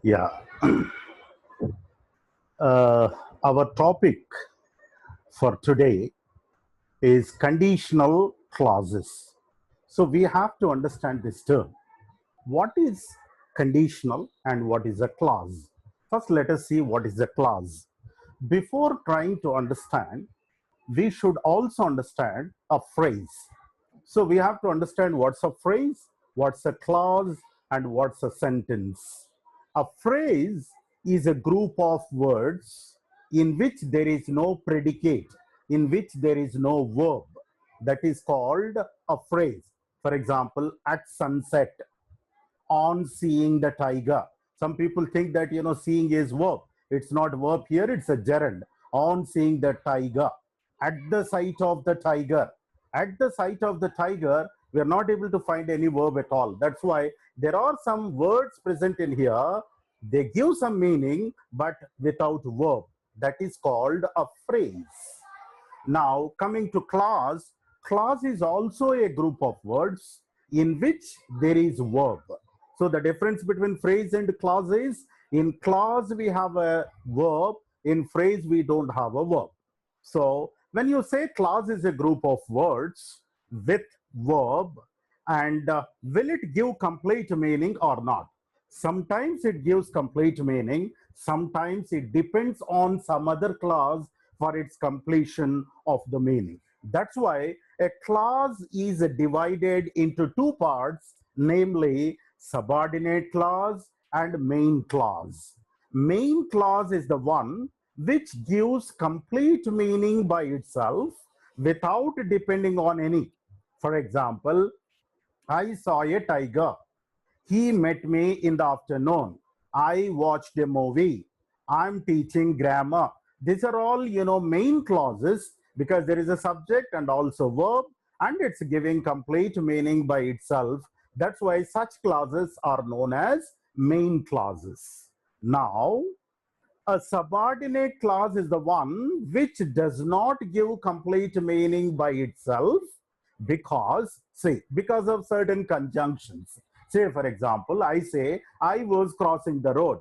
Yeah, uh, our topic for today is conditional clauses. So we have to understand this term. What is conditional and what is a clause? First, let us see what is a clause. Before trying to understand, we should also understand a phrase. So we have to understand what's a phrase, what's a clause, and what's a sentence. A phrase is a group of words in which there is no predicate, in which there is no verb. That is called a phrase. For example, at sunset, on seeing the tiger. Some people think that seeing is verb. It's not verb here, it's a gerund. On seeing the tiger. At the sight of the tiger. At the sight of the tiger, we are not able to find any verb at all. That's why there are some words present in here. They give some meaning, but without verb. That is called a phrase. Now, coming to clause, clause is also a group of words in which there is verb. So the difference between phrase and clause is, in clause we have a verb, in phrase we don't have a verb. So when you say clause is a group of words with verb, and will it give complete meaning or not? Sometimes it gives complete meaning, sometimes it depends on some other clause for its completion of the meaning. That's why a clause is divided into two parts, namely subordinate clause and main clause. Main clause is the one which gives complete meaning by itself without depending on any. For example, I saw a tiger. He met me in the afternoon. I watched a movie. I'm teaching grammar. These are all, main clauses because there is a subject and also verb, and it's giving complete meaning by itself. That's why such clauses are known as main clauses. Now, a subordinate clause is the one which does not give complete meaning by itself because of certain conjunctions. Say, for example, I say, I was crossing the road.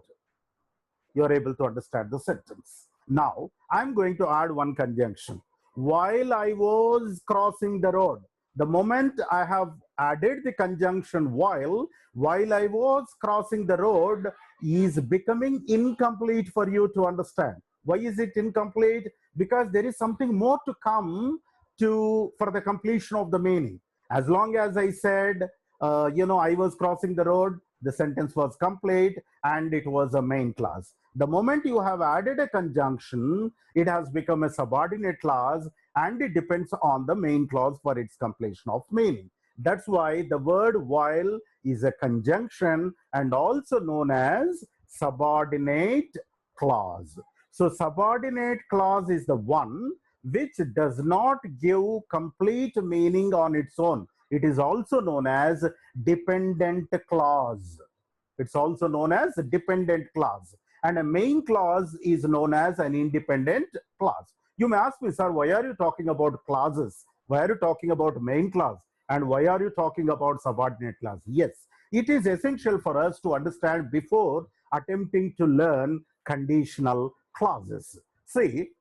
You're able to understand the sentence. Now, I'm going to add one conjunction. While I was crossing the road, the moment I have added the conjunction while I was crossing the road is becoming incomplete for you to understand. Why is it incomplete? Because there is something more to come for the completion of the meaning. As long as I said, I was crossing the road, the sentence was complete and it was a main clause. The moment you have added a conjunction, it has become a subordinate clause and it depends on the main clause for its completion of meaning. That's why the word while is a conjunction and also known as subordinate clause. So subordinate clause is the one which does not give complete meaning on its own. It is also known as dependent clause. It's also known as dependent clause. And a main clause is known as an independent clause. You may ask me, sir, why are you talking about clauses? Why are you talking about main clause? And why are you talking about subordinate clause? Yes, it is essential for us to understand before attempting to learn conditional clauses. See,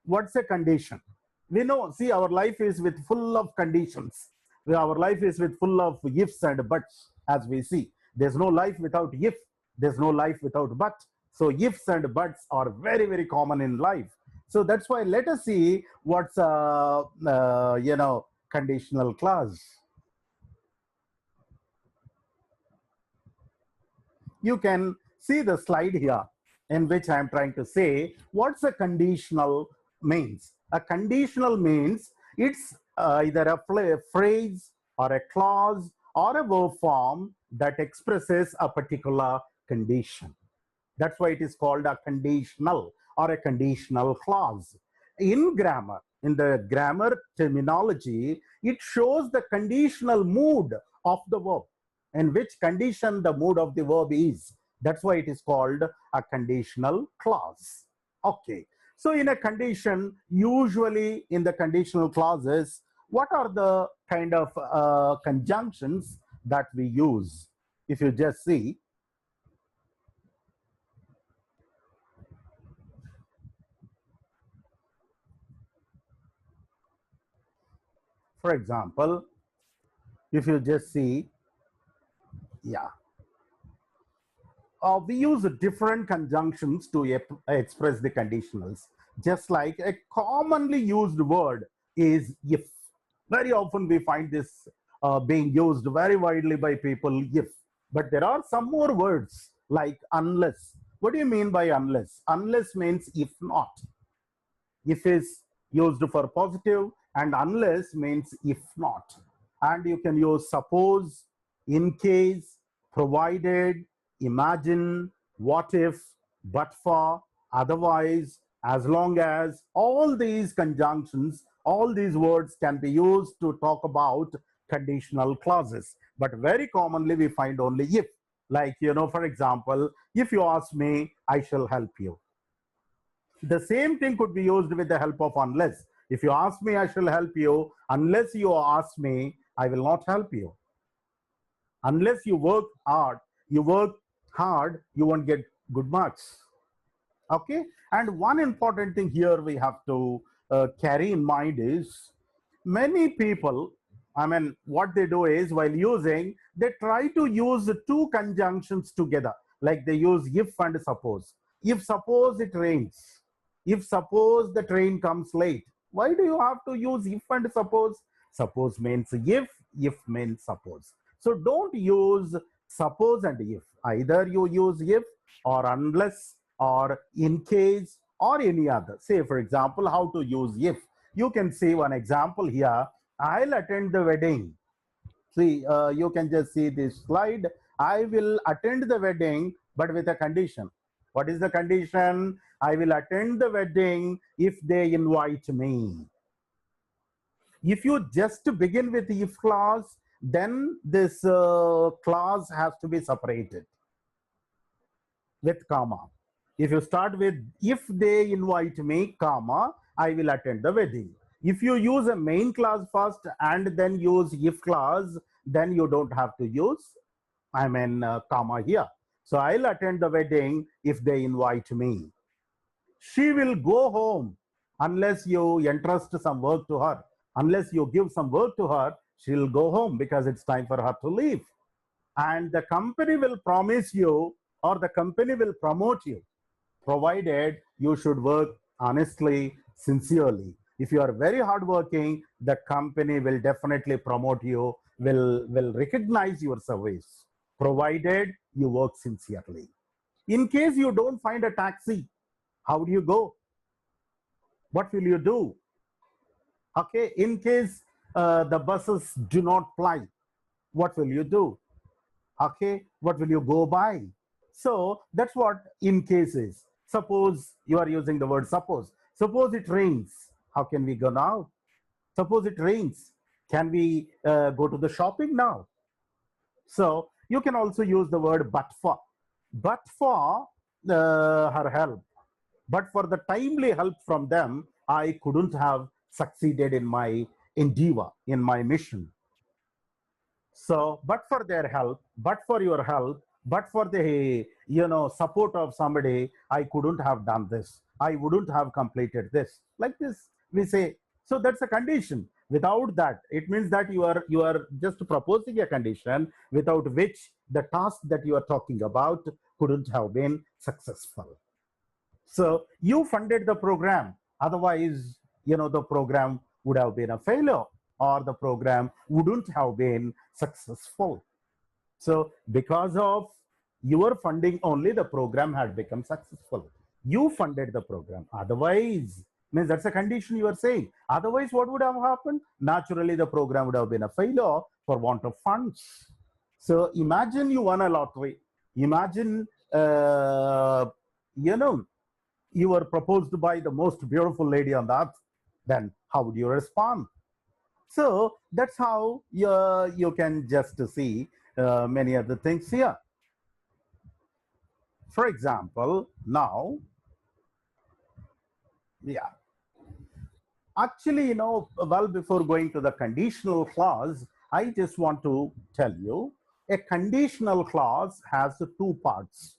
what's a condition? We know, see, our life is with full of conditions. Our life is with full of ifs and buts, as we see. There's no life without if, there's no life without but. So ifs and buts are very, very common in life. So that's why let us see what's conditional clause. You can see the slide here in which I am trying to say what's a conditional means. A conditional means it's either a phrase or a clause or a verb form that expresses a particular condition. That's why it is called a conditional or a conditional clause. In grammar, in the grammar terminology, it shows the conditional mood of the verb, in which condition the mood of the verb is. That's why it is called a conditional clause. Okay. So in a condition, usually in the conditional clauses, what are the kind of conjunctions that we use? If you just see, For example, if you just see, yeah, we use different conjunctions to express the conditionals. Just like a commonly used word is if. Very often we find this being used very widely by people, if. But there are some more words like unless. What do you mean by unless? Unless means if not. If is used for positive, and unless means if not. And you can use suppose, in case, provided, imagine, what if, but for, otherwise, as long as. All these conjunctions, all these words can be used to talk about conditional clauses. But very commonly we find only if. Like, for example, if you ask me, I shall help you. The same thing could be used with the help of unless. If you ask me, I shall help you. Unless you ask me, I will not help you. Unless you work hard, you won't get good marks. Okay? And one important thing here we have to carry in mind is many people, I mean, what they do is while using, they try to use two conjunctions together. Like they use if and suppose. If suppose it rains, if suppose the train comes late, why do you have to use if and suppose? Suppose means if means suppose. So don't use suppose and if. Either you use if or unless or in case or any other. Say, for example, how to use if. You can see one example here. I'll attend the wedding. See, you can just see this slide. I will attend the wedding, but with a condition. What is the condition? I will attend the wedding if they invite me. If you just begin with if clause, then this clause has to be separated with comma. If you start with if they invite me, comma, I will attend the wedding. If you use a main clause first and then use if clause, then you don't have to use, comma here. So I'll attend the wedding if they invite me. She will go home unless you entrust some work to her. Unless you give some work to her, she'll go home because it's time for her to leave. And the company will promise you, or the company will promote you, provided you should work honestly, sincerely. If you are very hardworking, the company will definitely promote you, will recognize your service, provided you work sincerely. In case you don't find a taxi, how do you go? What will you do? Okay, in case the buses do not ply, what will you do? Okay, what will you go by? So that's what in case is. Suppose you are using the word suppose. Suppose it rains. How can we go now? Suppose it rains. Can we go to the shopping now? So you can also use the word but for. But for her help. But for the timely help from them, I couldn't have succeeded in my endeavor, in my mission. So, but for their help, but for your help, but for the support of somebody, I couldn't have done this. I wouldn't have completed this. Like this, we say. So that's a condition. Without that, it means that you are just proposing a condition without which the task that you are talking about couldn't have been successful. So you funded the program. Otherwise, the program would have been a failure, or the program wouldn't have been successful. So because of your funding only, the program had become successful. You funded the program. Otherwise, means that's a condition you are saying. Otherwise, what would have happened? Naturally, the program would have been a failure for want of funds. So imagine you won a lottery. Imagine, you were proposed by the most beautiful lady on the earth. Then how would you respond? So that's how you can just see many other things here. For example, now, yeah. Actually, well, before going to the conditional clause, I just want to tell you a conditional clause has two parts.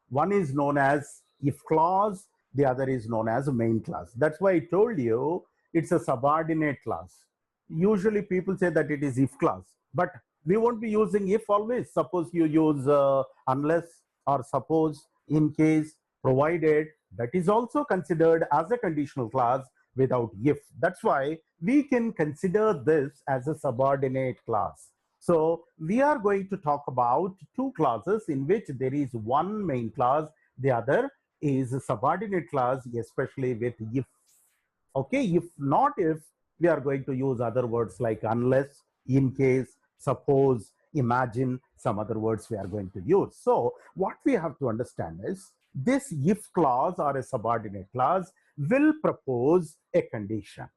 One is known as if clause, the other is known as main clause. That's why I told you it's a subordinate clause. usually people say that it is if clause, but we won't be using if always. Suppose you use unless, or suppose, in case, provided, that is also considered as a conditional clause without if. That's why we can consider this as a subordinate clause. So we are going to talk about two clauses in which there is one main clause, the other is a subordinate clause, especially with if. Okay, if not if, we are going to use other words like unless, in case, suppose, imagine, some other words we are going to use. So what we have to understand is this if clause or a subordinate clause will propose a condition.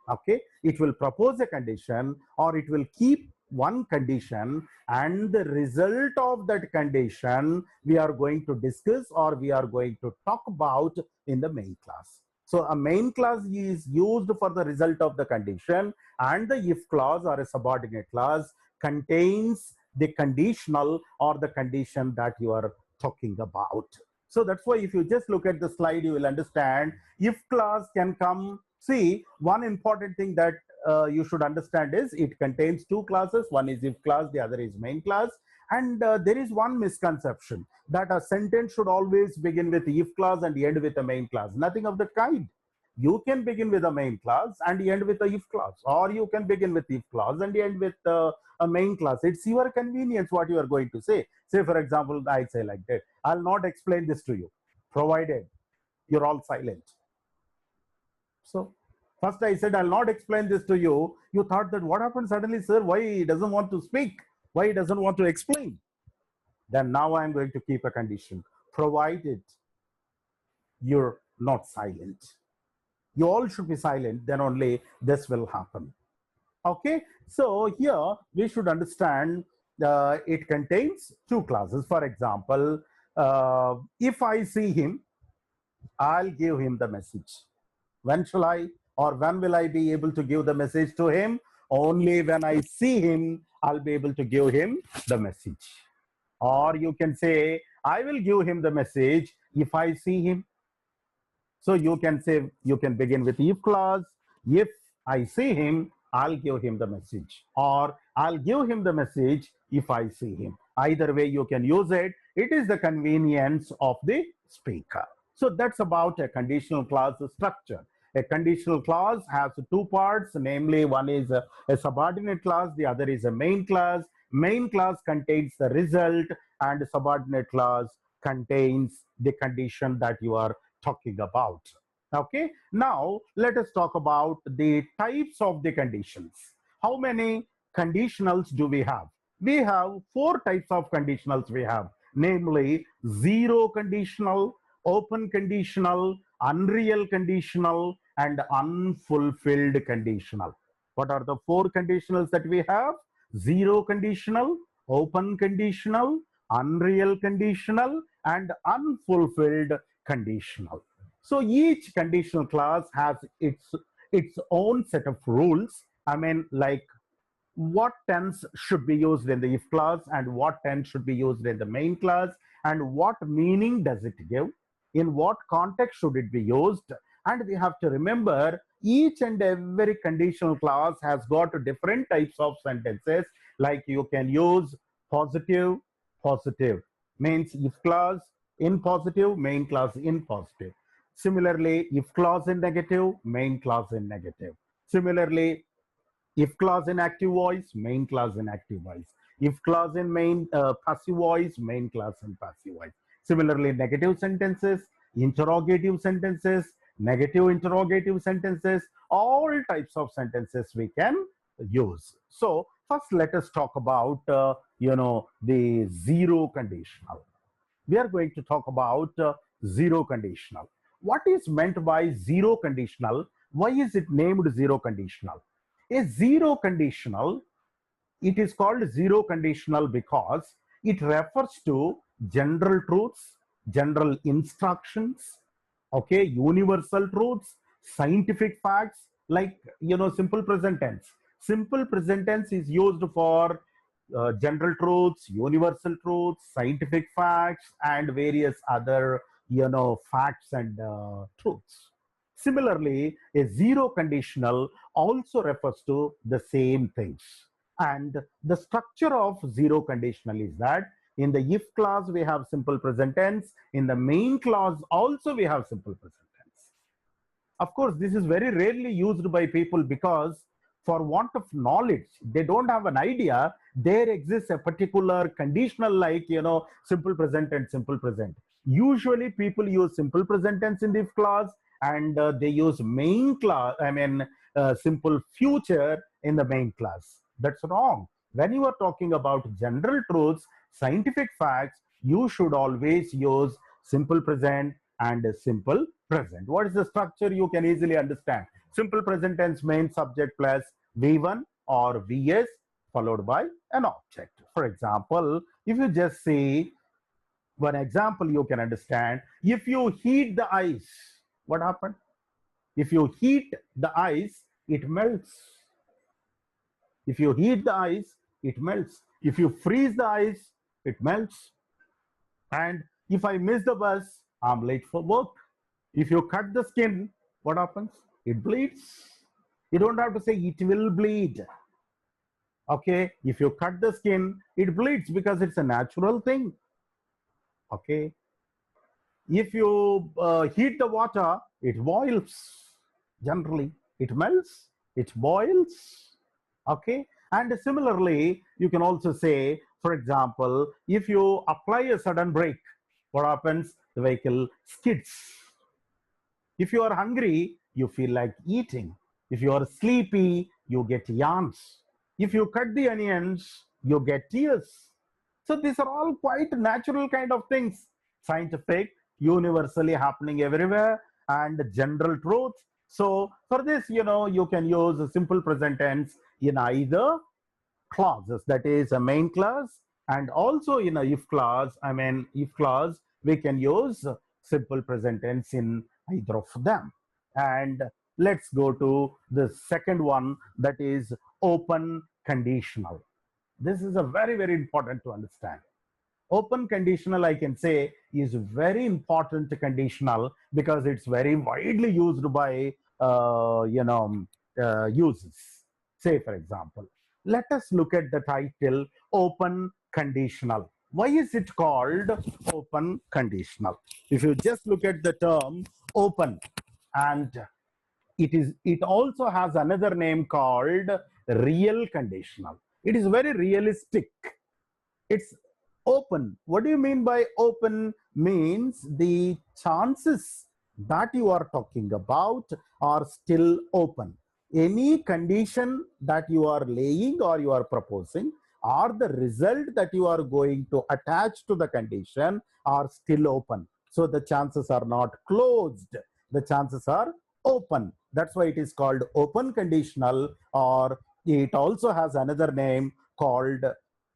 Okay, it will propose a condition or it will keep one condition, and the result of that condition we are going to discuss or we are going to talk about in the main class. So a main clause is used for the result of the condition, and the if clause or a subordinate clause contains the conditional or the condition that you are talking about. So that's why if you just look at the slide, you will understand if clause can come. See, one important thing that you should understand is it contains two clauses. One is if clause, the other is main clause. And there is one misconception that a sentence should always begin with if clause and end with a main clause. Nothing of the kind. You can begin with a main clause and end with a if clause, or you can begin with if clause and end with a main clause. It's your convenience what you are going to say. Say, for example, I say like that, I'll not explain this to you, provided you're all silent. So first I said, I'll not explain this to you. You thought that what happened suddenly, sir? Why he doesn't want to speak? Why he doesn't want to explain? Then now I'm going to keep a condition, provided you're not silent. You all should be silent, then only this will happen. Okay, so here we should understand it contains two clauses. For example, if I see him, I'll give him the message. When shall I, or when will I be able to give the message to him? Only when I see him, I'll be able to give him the message. Or you can say, I will give him the message if I see him. So you can say, you can begin with if clause. If I see him, I'll give him the message. Or I'll give him the message if I see him. Either way you can use it. It is the convenience of the speaker. So that's about a conditional clause structure. A conditional clause has two parts, namely one is a subordinate clause, the other is a main clause. Main clause contains the result, and subordinate clause contains the condition that you are talking about. Okay, now let us talk about the types of the conditions. How many conditionals do we have? We have four types of conditionals we have, namely zero conditional, open conditional, unreal conditional, and unfulfilled conditional. What are the four conditionals that we have? Zero conditional, open conditional, unreal conditional, and unfulfilled conditional. So each conditional clause has its own set of rules. I mean, like what tense should be used in the if clause and what tense should be used in the main clause, and what meaning does it give, in what context should it be used. And we have to remember each and every conditional clause has got different types of sentences. Like you can use positive, positive means if clause, in positive, main clause in positive. Similarly, if clause in negative, main clause in negative. Similarly, if clause in active voice, main clause in active voice. If clause in main passive voice, main clause in passive voice. Similarly, negative sentences, interrogative sentences, negative interrogative sentences, all types of sentences we can use. So first let us talk about the zero conditional. We are going to talk about zero conditional. What is meant by zero conditional? Why is it named zero conditional? A zero conditional, it is called zero conditional because it refers to general truths, general instructions, okay, universal truths, scientific facts, like simple present tense. Simple present tense is used for general truths, universal truths, scientific facts, and various other facts and truths. Similarly, a zero conditional also refers to the same things. And the structure of zero conditional is that in the if clause we have simple present tense, in the main clause also we have simple present tense. Of course, this is very rarely used by people because for want of knowledge, they don't have an idea there exists a particular conditional like, simple present and simple present. Usually people use simple present tense in the if clause and they use main clause, simple future in the main clause. That's wrong. When you are talking about general truths, scientific facts, you should always use simple present and simple present. What is the structure? You can easily understand. Simple present tense main subject plus V1 or VS followed by an object. For example, if you just say one example, you can understand. If you heat the ice, what happened? If you heat the ice, it melts. If you heat the ice, it melts. If you freeze the ice, it melts. And if I miss the bus, I'm late for work. If you cut the skin, what happens? It bleeds. You don't have to say it will bleed. Okay, if you cut the skin, it bleeds because it's a natural thing. Okay, if you heat the water, it boils. Generally, it melts, it boils. Okay, and similarly, you can also say, for example, if you apply a sudden brake, what happens? The vehicle skids. If you are hungry, you feel like eating. If you are sleepy, you get yawns. If you cut the onions, you get tears. So these are all quite natural kind of things. Scientific, universally happening everywhere, and general truth. So for this, you can use a simple present tense in either clauses, that is a main clause, and also in a if clause, if clause, we can use simple present tense in either of them. And let's go to the second one, that is open conditional. This is a very, very important to understand. Open conditional, I can say, is very important conditional because it's very widely used by users. Say, for example, let us look at the title open conditional. Why is it called open conditional? If you just look at the term open, and it also has another name called real conditional. It is very realistic. It's open. What do you mean by open? Means the chances that you are talking about are still open. Any condition that you are laying or you are proposing, or the result that you are going to attach to the condition are still open. So the chances are not closed. The chances are open. That's why it is called open conditional, or it also has another name called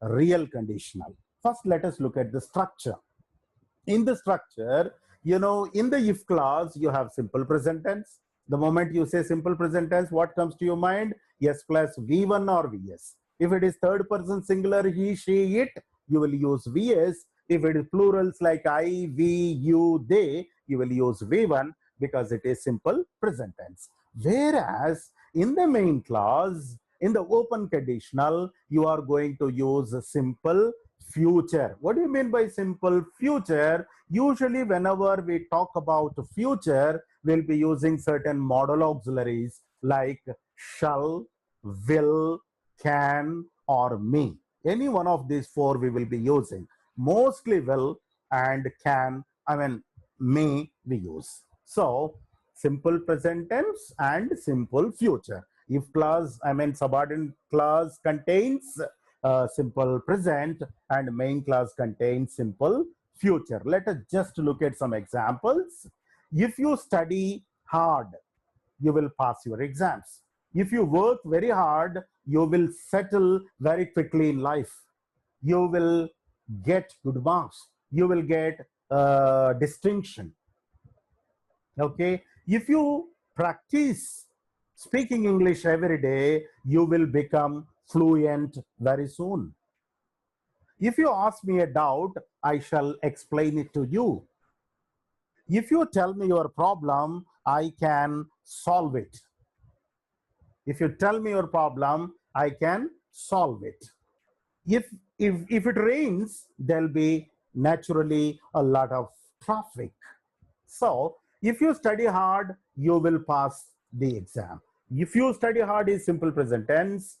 real conditional. First, let us look at the structure. In the structure, in the if clause, you have simple present tense. The moment you say simple present tense, what comes to your mind? Yes plus V1 or VS. If it is third person singular, he, she, it, you will use VS. If it is plurals like I, we, you, they, you will use V1 because it is simple present tense. Whereas in the main clause, in the open conditional, you are going to use a simple future. What do you mean by simple future? Usually whenever we talk about future, we'll be using certain modal auxiliaries like shall, will, can, or may. Any one of these four we will be using. Mostly will and can, may we use. So simple present tense and simple future. If clause, subordinate clause contains simple present and main clause contains simple future. Let us just look at some examples. If you study hard, you will pass your exams. If you work very hard, you will settle very quickly in life. You will get good marks. You will get distinction. Okay. If you practice speaking English every day, you will become fluent very soon. If you ask me a doubt, I shall explain it to you. If you tell me your problem, I can solve it. If you tell me your problem, I can solve it. If it rains, there'll be naturally a lot of traffic. So if you study hard, you will pass the exam. If you study hard is simple present tense,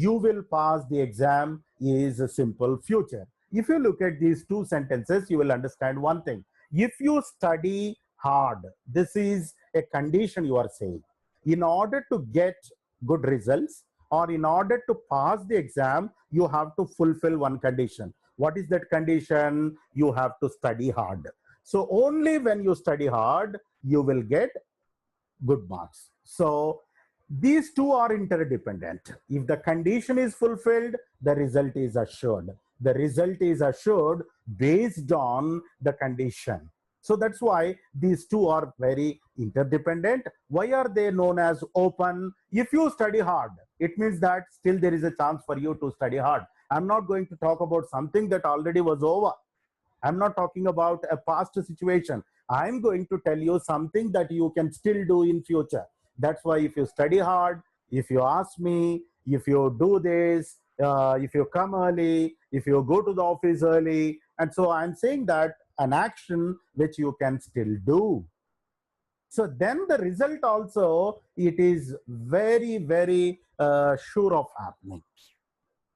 you will pass the exam is a simple future. If you look at these two sentences, you will understand one thing. If you study hard, this is a condition you are saying. In order to get good results or in order to pass the exam, you have to fulfill one condition. What is that condition? You have to study hard. So only when you study hard, you will get good marks. So these two are interdependent. If the condition is fulfilled, the result is assured. The result is assured based on the condition. So that's why these two are very interdependent. Why are they known as open? If you study hard, it means that still there is a chance for you to study hard. I'm not going to talk about something that already was over. I'm not talking about a past situation. I'm going to tell you something that you can still do in future. That's why if you study hard, if you ask me, if you do this, if you come early, if you go to the office early, and so I'm saying that an action which you can still do. So then the result also, it is very, very sure of happening.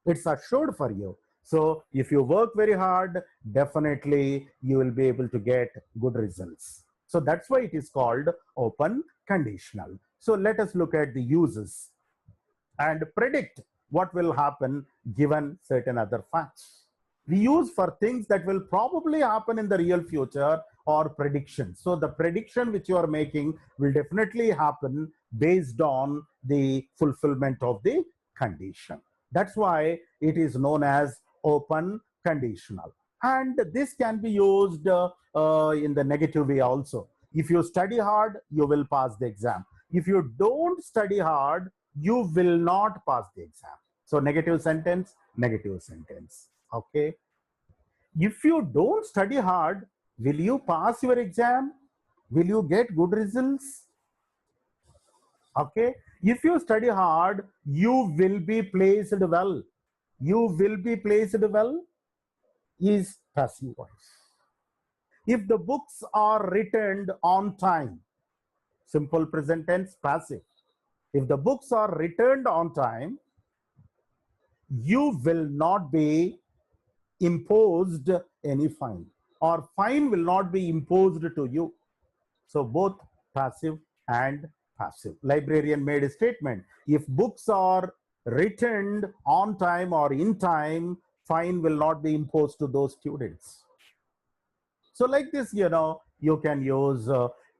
It's assured for you. So if you work very hard, definitely you will be able to get good results. So that's why it is called open conditional. So let us look at the uses and predict what will happen given certain other facts. We use for things that will probably happen in the real future or predictions. So the prediction which you are making will definitely happen based on the fulfillment of the condition. That's why it is known as open conditional. And this can be used in the negative way also. If you study hard, you will pass the exam. If you don't study hard, you will not pass the exam. So negative sentence, negative sentence. Okay. If you don't study hard, will you pass your exam? Will you get good results? Okay. If you study hard, you will be placed well. You will be placed well is passive voice. If the books are written on time, simple present tense, passive. If the books are returned on time, you will not be imposed any fine, or fine will not be imposed to you. So both passive and passive. Librarian made a statement. If books are returned on time or in time, fine will not be imposed to those students. So like this, you can use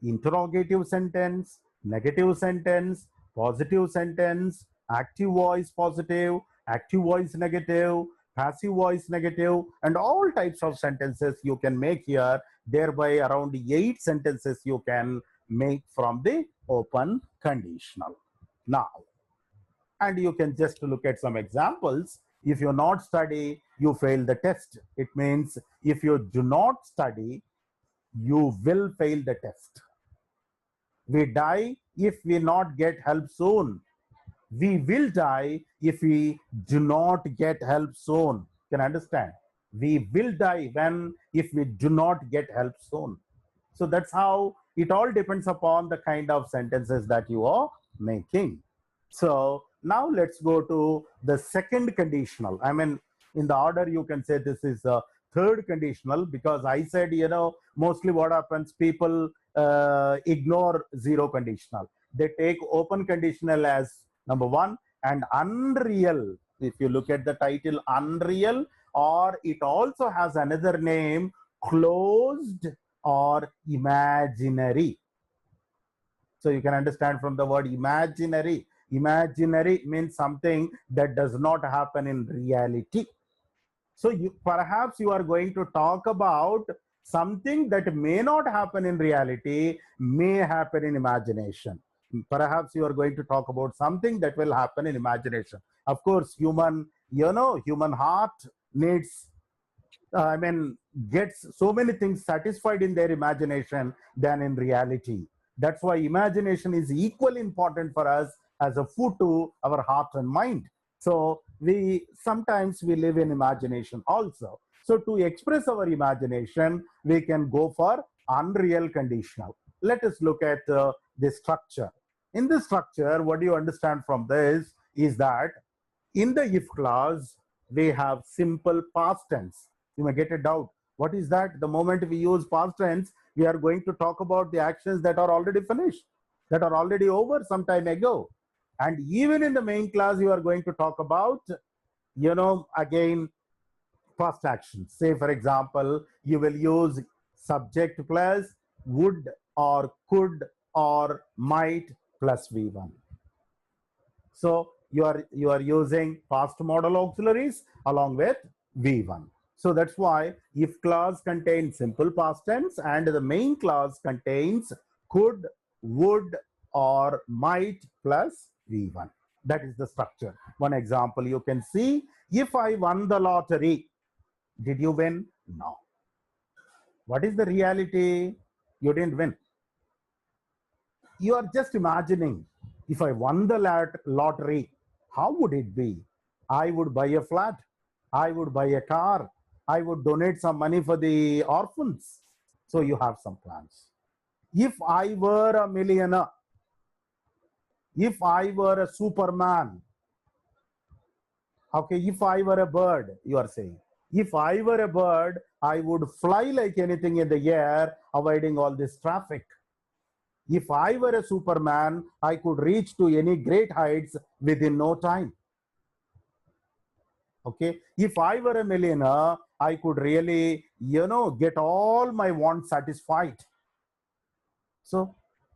interrogative sentence, negative sentence, positive sentence, active voice positive, active voice negative, passive voice negative, and all types of sentences you can make here. Thereby around 8 sentences you can make from the open conditional. Now, and you can just look at some examples. If you not study, you fail the test. It means if you do not study, you will fail the test. We die if we not get help soon. We will die if we do not get help soon. Can understand? We will die if we do not get help soon. So that's how it all depends upon the kind of sentences that you are making. So now let's go to the second conditional. I mean, in the order you can say this is a third conditional, because I said, mostly what happens, people ignore zero conditional. They take open conditional as number one, and unreal. If you look at the title, unreal, or it also has another name, closed or imaginary. So you can understand from the word imaginary. Imaginary means something that does not happen in reality. So perhaps you are going to talk about something that may not happen in reality, may happen in imagination. Perhaps you are going to talk about something that will happen in imagination. Of course, human heart needs, gets so many things satisfied in their imagination than in reality. That's why imagination is equally important for us as a food to our heart and mind. So we sometimes we live in imagination also. So to express our imagination, we can go for unreal conditional. Let us look at the structure. In this structure, what do you understand from this is that in the if clause, we have simple past tense. You may get a doubt. What is that? The moment we use past tense, we are going to talk about the actions that are already finished, that are already over some time ago. And even in the main class, you are going to talk about, again, past actions. Say, for example, you will use subject plus would or could or might plus V1. So you are using past modal auxiliaries along with V1. So that's why if clause contains simple past tense and the main clause contains could, would, or might plus V1. That is the structure. One example you can see, if I won the lottery, did you win? No. What is the reality? You didn't win. You are just imagining, if I won the lottery, how would it be? I would buy a flat. I would buy a car. I would donate some money for the orphans. So you have some plans. If I were a millionaire, if I were a superman, okay, if I were a bird, you are saying, if I were a bird, I would fly like anything in the air, avoiding all this traffic. If I were a superman, I could reach to any great heights within no time. Okay, if I were a millionaire, I could really, get all my wants satisfied. So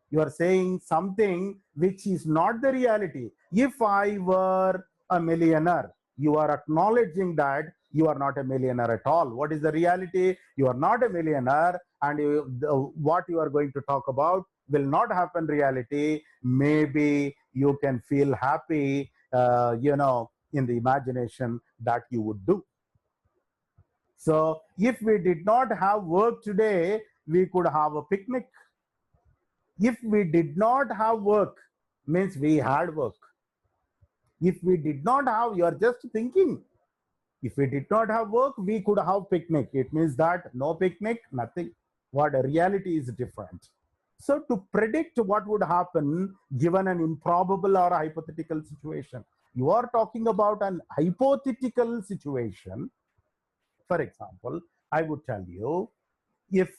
you are saying something which is not the reality. If I were a millionaire, you are acknowledging that you are not a millionaire at all. What is the reality? You are not a millionaire, and what you are going to talk about will not happen reality. Maybe you can feel happy, in the imagination that you would do. So if we did not have work today, we could have a picnic. If we did not have work, means we had work. If we did not have, you are just thinking. If we did not have work, we could have picnic. It means that no picnic, nothing. What reality is different. So to predict what would happen given an improbable or hypothetical situation, you are talking about an hypothetical situation. For example, I would tell you, if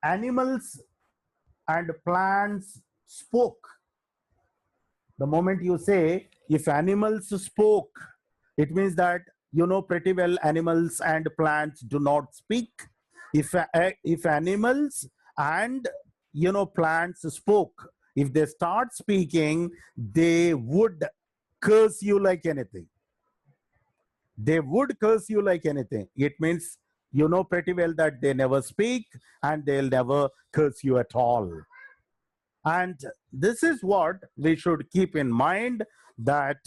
animals and plants spoke, the moment you say if animals spoke, it means that pretty well animals and plants do not speak. If animals and plants spoke, if they start speaking, they would curse you like anything. They would curse you like anything. It means pretty well that they never speak and they'll never curse you at all. And this is what we should keep in mind, that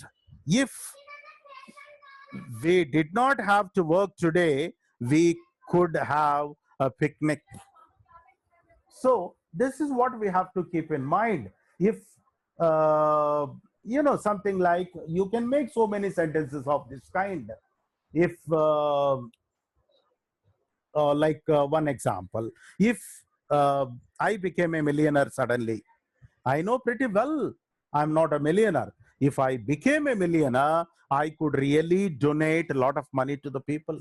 if we did not have to work today, we could have a picnic. So this is what we have to keep in mind. If something like, you can make so many sentences of this kind. If one example, if I became a millionaire suddenly, I know pretty well I'm not a millionaire. If I became a millionaire, I could really donate a lot of money to the people.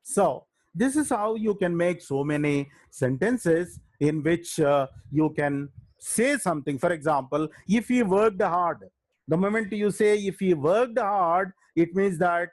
So this is how you can make so many sentences in which you can say something. For example, if he worked hard, the moment you say if he worked hard, it means that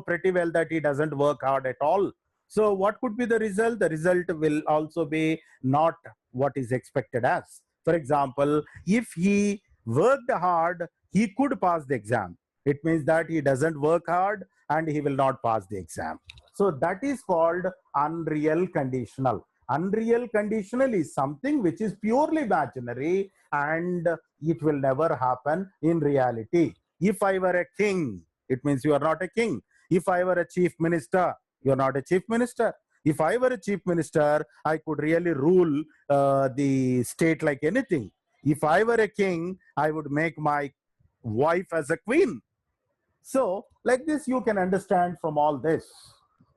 pretty well that he doesn't work hard at all. So what could be the result? The result will also be not what is expected as. For example, if he worked hard, he could pass the exam. It means that he doesn't work hard and he will not pass the exam. So that is called unreal conditional. Unreal conditional is something which is purely imaginary and it will never happen in reality. If I were a king, it means you are not a king. If I were a chief minister, you are not a chief minister. If I were a chief minister, I could really rule the state like anything. If I were a king, I would make my wife as a queen. So like this, you can understand from all this.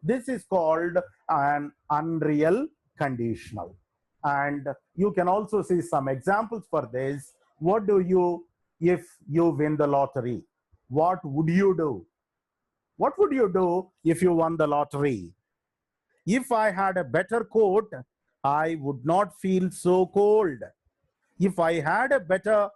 This is called an unreal conditional. And you can also see some examples for this. What do you, if you win the lottery, what would you do? What would you do if you won the lottery? If I had a better coat, I would not feel so cold. If I had a better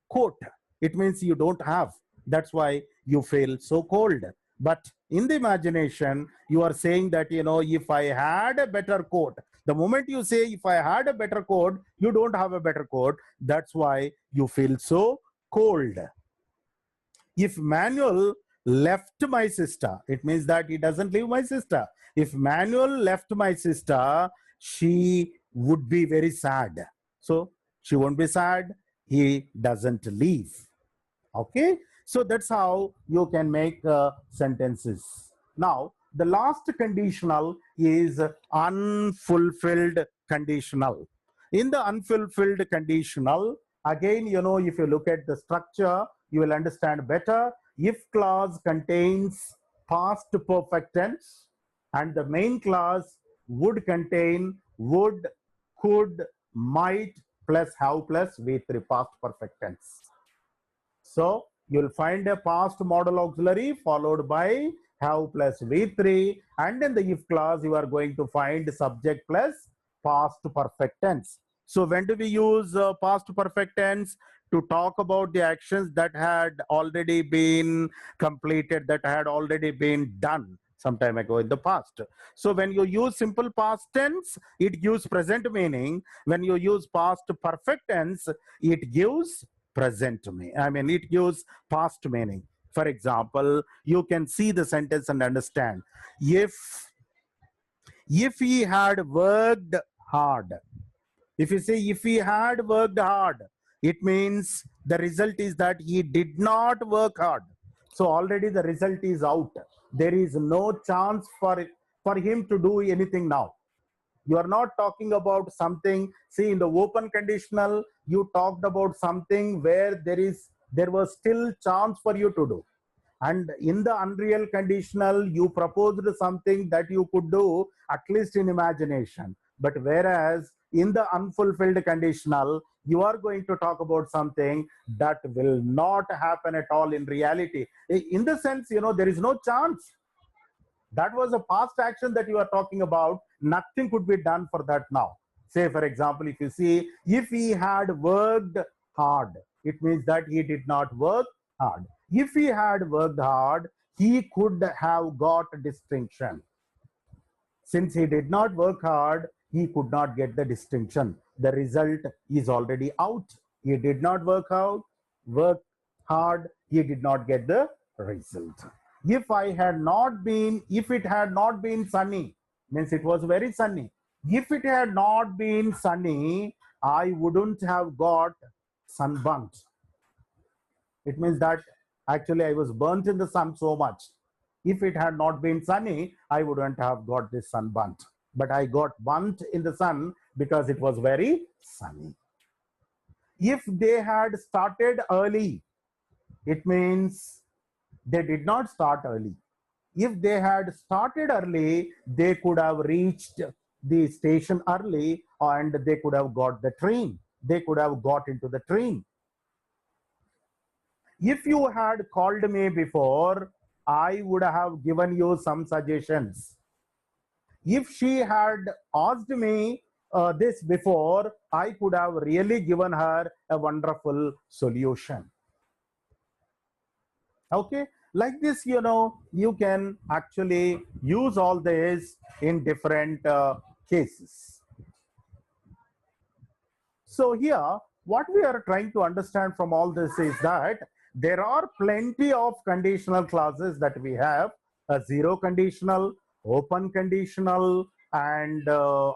coat, it means you don't have. That's why you feel so cold. But in the imagination, you are saying that, if I had a better coat, the moment you say, if I had a better coat, you don't have a better coat. That's why you feel so cold. If Manuel left my sister, it means that he doesn't leave my sister. If Manuel left my sister, she would be very sad. So she won't be sad. He doesn't leave. Okay. So that's how you can make sentences. Now, the last conditional is unfulfilled conditional. In the unfulfilled conditional, again, if you look at the structure, you will understand better. If clause contains past perfect tense, and the main clause would contain would, could, might, plus have plus V3 past perfect tense. So you'll find a past modal auxiliary followed by have plus V3, and in the if clause you are going to find subject plus past perfect tense. So when do we use past perfect tense? To talk about the actions that had already been completed, that had already been done some time ago in the past. So when you use simple past tense, it gives present meaning. When you use past perfect tense, it gives present meaning. It gives past meaning. For example, you can see the sentence and understand. If he had worked hard, if you say if he had worked hard, it means the result is that he did not work hard. So already the result is out. There is no chance for him to do anything now. You are not talking about something. See, in the open conditional, you talked about something where there was still chance for you to do. And in the unreal conditional, you proposed something that you could do, at least in imagination. But whereas in the unfulfilled conditional, you are going to talk about something that will not happen at all in reality. In the sense, there is no chance. That was a past action that you are talking about. Nothing could be done for that now. Say, for example, if you see, if he had worked hard, it means that he did not work hard. If he had worked hard, he could have got distinction. Since he did not work hard, he could not get the distinction. The result is already out. He did not work hard, he did not get the result. If it had not been sunny, means it was very sunny. If it had not been sunny, I wouldn't have got sunburnt. It means that actually I was burnt in the sun so much. If it had not been sunny, I wouldn't have got this sunburnt. But I got burnt in the sun because it was very sunny. If they had started early, it means they did not start early. If they had started early, they could have reached the station early and they could have got the train. They could have got into the train. If you had called me before, I would have given you some suggestions. If she had asked me this before, I could have really given her a wonderful solution. Okay, like this, you can actually use all this in different cases. So here, what we are trying to understand from all this is that there are plenty of conditional clauses that we have: a zero conditional, open conditional, and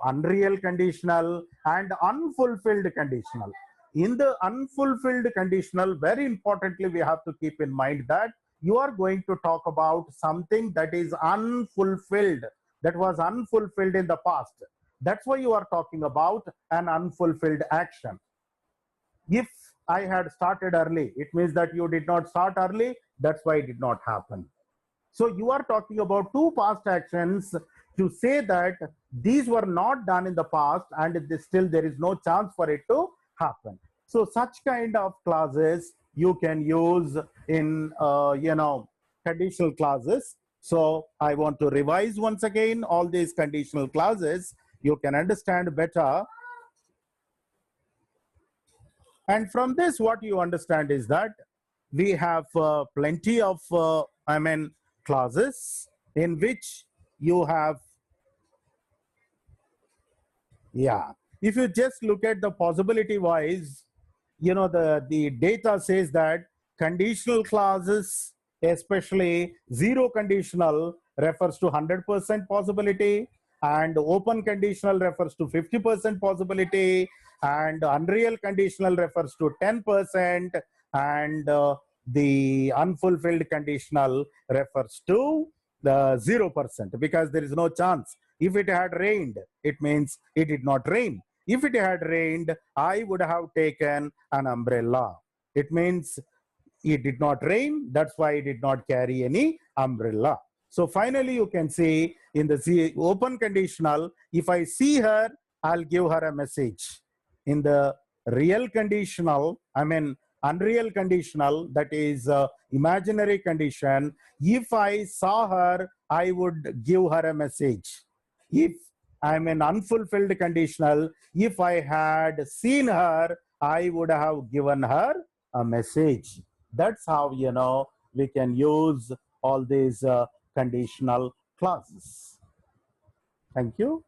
unreal conditional, and unfulfilled conditional. In the unfulfilled conditional, very importantly, we have to keep in mind that you are going to talk about something that is unfulfilled. that was unfulfilled in the past. That's why you are talking about an unfulfilled action. If I had started early, it means that you did not start early. That's why it did not happen. So you are talking about two past actions to say that these were not done in the past and still there is no chance for it to happen. So such kind of clauses you can use in, conditional clauses. So I want to revise once again all these conditional clauses. You can understand better. And from this, what you understand is that we have plenty of, clauses in which you have, yeah. If you just look at the possibility wise, the data says that conditional clauses, especially zero conditional, refers to 100% possibility, and open conditional refers to 50% possibility, and unreal conditional refers to 10%, and the unfulfilled conditional refers to the 0%, because there is no chance. If it had rained, it means it did not rain. If it had rained, I would have taken an umbrella. It means it did not rain. That's why it did not carry any umbrella. So finally, you can see in the open conditional, if I see her, I'll give her a message. In the real conditional, unreal conditional, that is imaginary condition, if I saw her, I would give her a message. If I'm an unfulfilled conditional, if I had seen her, I would have given her a message. That's how, we can use all these conditional clauses. Thank you.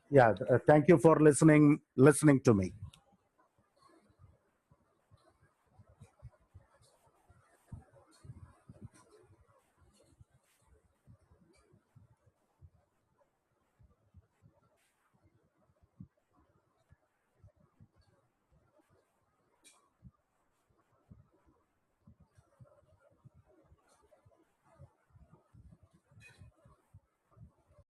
Yeah, thank you for listening to me.